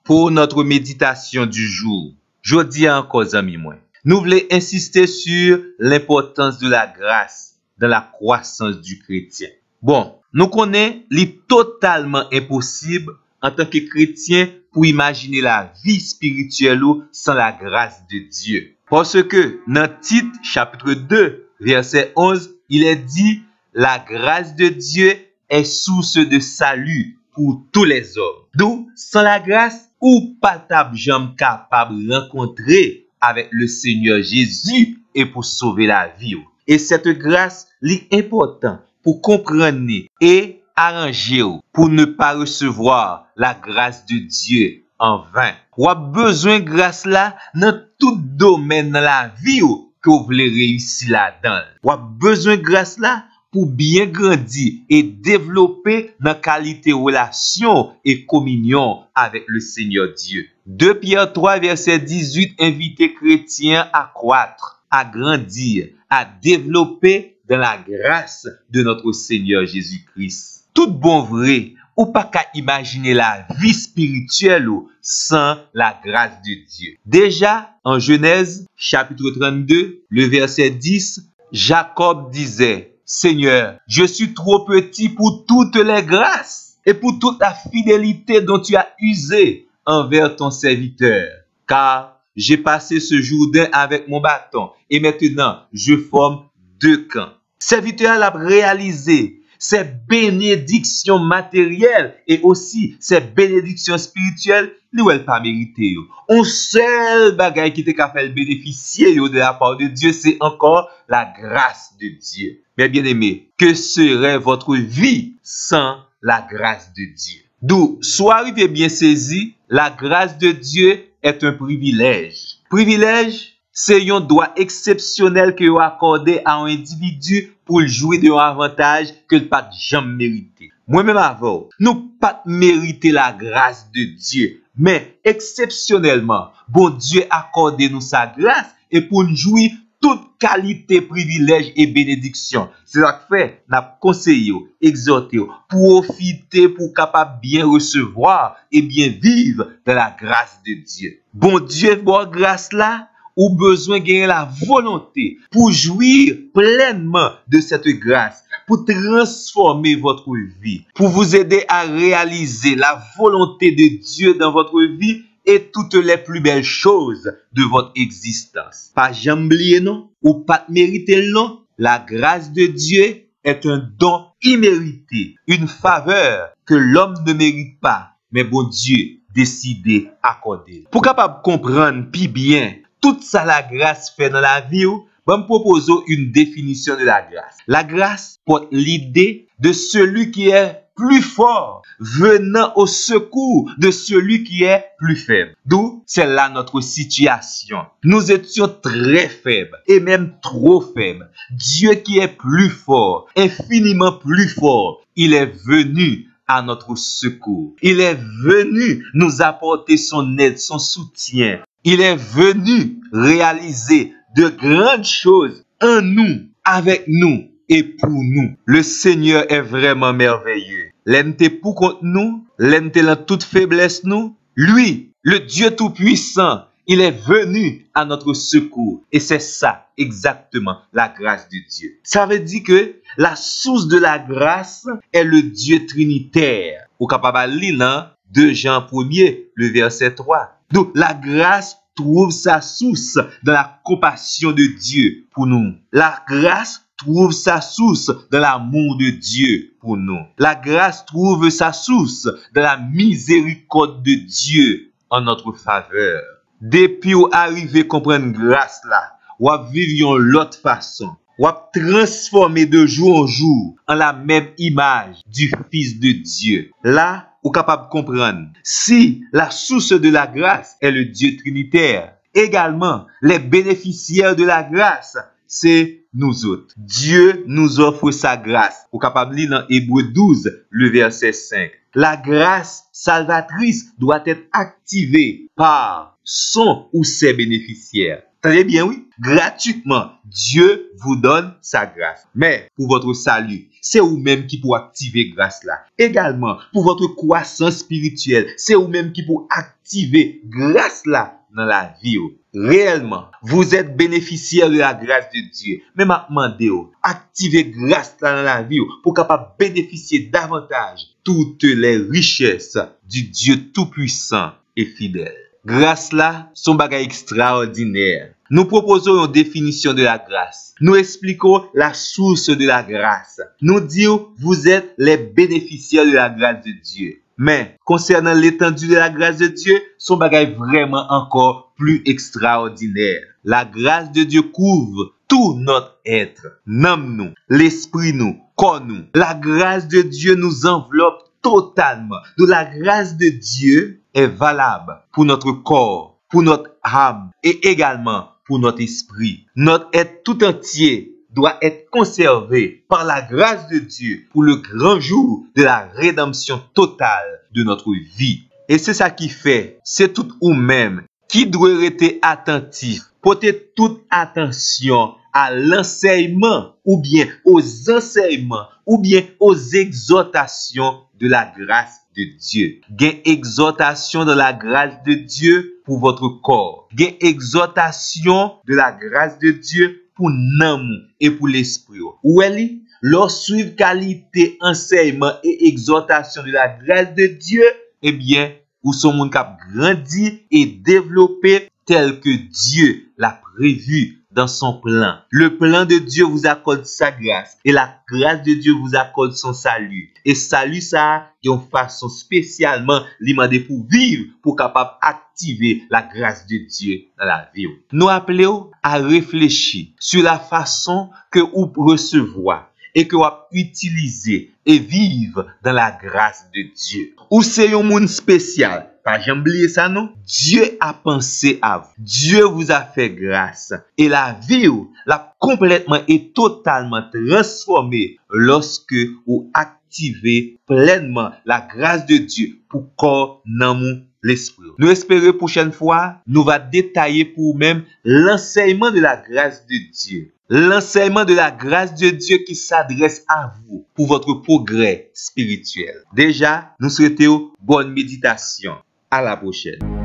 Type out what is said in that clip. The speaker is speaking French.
pour notre méditation du jour. Jodi encore, amis moi. Nous voulons insister sur l'importance de la grâce dans la croissance du chrétien. Bon, nous connaissons, il est totalement impossible en tant que chrétien pour imaginer la vie spirituelle sans la grâce de Dieu. Parce que dans Tite, chapitre 2, verset 11, il est dit, la grâce de Dieu est source de salut pour tous les hommes. D'où, sans la grâce, ou pas jamais capable de rencontrer avec le Seigneur Jésus et pour sauver la vie. Et cette grâce est importante pour comprendre et arranger pour ne pas recevoir la grâce de Dieu en vain. Ou a besoin de grâce là dans tout domaine de la vie que vous voulez réussir là-dedans. Ou a besoin de grâce là pour bien grandir et développer dans qualité relation et communion avec le Seigneur Dieu. 2 Pierre 3, verset 18, invite les chrétiens à croître, à grandir, à développer dans la grâce de notre Seigneur Jésus-Christ. Tout bon vrai, ou pas qu'à imaginer la vie spirituelle sans la grâce de Dieu. Déjà, en Genèse, chapitre 32, le verset 10, Jacob disait, Seigneur, je suis trop petit pour toutes les grâces et pour toute la fidélité dont tu as usé envers ton serviteur. Car j'ai passé ce Jourdain avec mon bâton et maintenant je forme 2 camps. Serviteur l'a réalisé ces bénédictions matérielles et aussi ces bénédictions spirituelles, nous elle pas mérité. On seul bagage qui te fait bénéficier de la part de Dieu, c'est encore la grâce de Dieu. Mais bien aimé, que serait votre vie sans la grâce de Dieu? D'où, soit arrivé bien saisi, la grâce de Dieu est un privilège. Privilège, c'est un droit exceptionnel que vous accordez à un individu pour jouir d'un avantage que le pas jamais mérité. Moi-même avant, nous pas mériter la grâce de Dieu, mais exceptionnellement, bon Dieu accordé nous sa grâce et pour nous jouir toute qualité, privilège et bénédiction. C'est ça que fait, n'a conseillé, exhorté, profiter pour capable bien recevoir et bien vivre dans la grâce de Dieu. Bon Dieu, bon grâce là, ou besoin de gagner la volonté pour jouir pleinement de cette grâce, pour transformer votre vie, pour vous aider à réaliser la volonté de Dieu dans votre vie et toutes les plus belles choses de votre existence. Pas jamais oublier non, ou pas mériter non, la grâce de Dieu est un don immérité, une faveur que l'homme ne mérite pas, mais bon Dieu décide d'accorder. Pour capable comprendre plus bien tout ça la grâce fait dans la vie, je me propose une définition de la grâce. La grâce porte l'idée de celui qui est plus fort, venant au secours de celui qui est plus faible. D'où c'est là notre situation. Nous étions très faibles et même trop faibles. Dieu qui est plus fort, infiniment plus fort, il est venu à notre secours. Il est venu nous apporter son aide, son soutien. Il est venu réaliser de grandes choses en nous, avec nous et pour nous. Le Seigneur est vraiment merveilleux. L'aime pour contre nous, l'aime dans toute faiblesse nous. Lui, le Dieu tout-puissant, il est venu à notre secours. Et c'est ça, exactement, la grâce de Dieu. Ça veut dire que la source de la grâce est le Dieu trinitaire. Au capable de lire 2 Jean 1er, le verset 3. Donc, la grâce trouve sa source dans la compassion de Dieu pour nous. La grâce trouve sa source dans l'amour de Dieu pour nous. La grâce trouve sa source dans la miséricorde de Dieu en notre faveur. Depuis où arriver à comprendre grâce là, ou à vivre l'autre façon, ou à transformer de jour en jour en la même image du Fils de Dieu. Là, ou capable de comprendre. Si la source de la grâce est le Dieu trinitaire, également, les bénéficiaires de la grâce, c'est nous autres. Dieu nous offre sa grâce. Ou capable de lire dans Hébreux 12, le verset 5. La grâce salvatrice doit être activée par son ou ses bénéficiaires. Tenez bien, oui. Gratuitement, Dieu vous donne sa grâce. Mais pour votre salut, c'est vous-même qui pour activer grâce là. Également, pour votre croissance spirituelle, c'est vous-même qui pour activer grâce là dans la vie. Réellement, vous êtes bénéficiaire de la grâce de Dieu. Mais m'a demandé, activez grâce là dans la vie pour capable bénéficier davantage toutes les richesses du Dieu tout-puissant et fidèle. Grâce là, son bagage extraordinaire. Nous proposons une définition de la grâce. Nous expliquons la source de la grâce. Nous disons, vous êtes les bénéficiaires de la grâce de Dieu. Mais, concernant l'étendue de la grâce de Dieu, son bagage vraiment encore plus extraordinaire. La grâce de Dieu couvre tout notre être. L'âme nous, l'esprit nous, corps nous. La grâce de Dieu nous enveloppe totalement. Donc la grâce de Dieu est valable pour notre corps, pour notre âme et également pour notre esprit. Notre être tout entier doit être conservé par la grâce de Dieu pour le grand jour de la rédemption totale de notre vie. Et c'est ça qui fait, c'est tout ou même qui doit rester attentif, porter toute attention à l'enseignement ou bien aux enseignements ou bien aux exhortations de la grâce de Dieu. Gain exhortation de la grâce de Dieu pour votre corps. Gain exhortation de la grâce de Dieu pour l'âme et pour l'esprit. Ou elle, lorsque qualité enseignement et exhortation de la grâce de Dieu, eh bien, ou son monde qui a grandi et développé tel que Dieu l'a prévu dans son plan. Le plan de Dieu vous accorde sa grâce et la grâce de Dieu vous accorde son salut. Et salut ça, d'une façon spécialement demandé pour vivre, pour capable activer la grâce de Dieu dans la vie. Nous appelons à réfléchir sur la façon que vous recevoir et que vous utilisez et vivre dans la grâce de Dieu. Ou c'est un monde spécial. Pas jamais oublier ça, non? Dieu a pensé à vous. Dieu vous a fait grâce. Et la vie, l'a complètement et totalement transformée lorsque vous activez pleinement la grâce de Dieu pour corps, âme, l'esprit. Nous espérons prochaine fois, nous va détailler pour vous-même l'enseignement de la grâce de Dieu. L'enseignement de la grâce de Dieu qui s'adresse à vous pour votre progrès spirituel. Déjà, nous souhaitons bonne méditation. À la prochaine.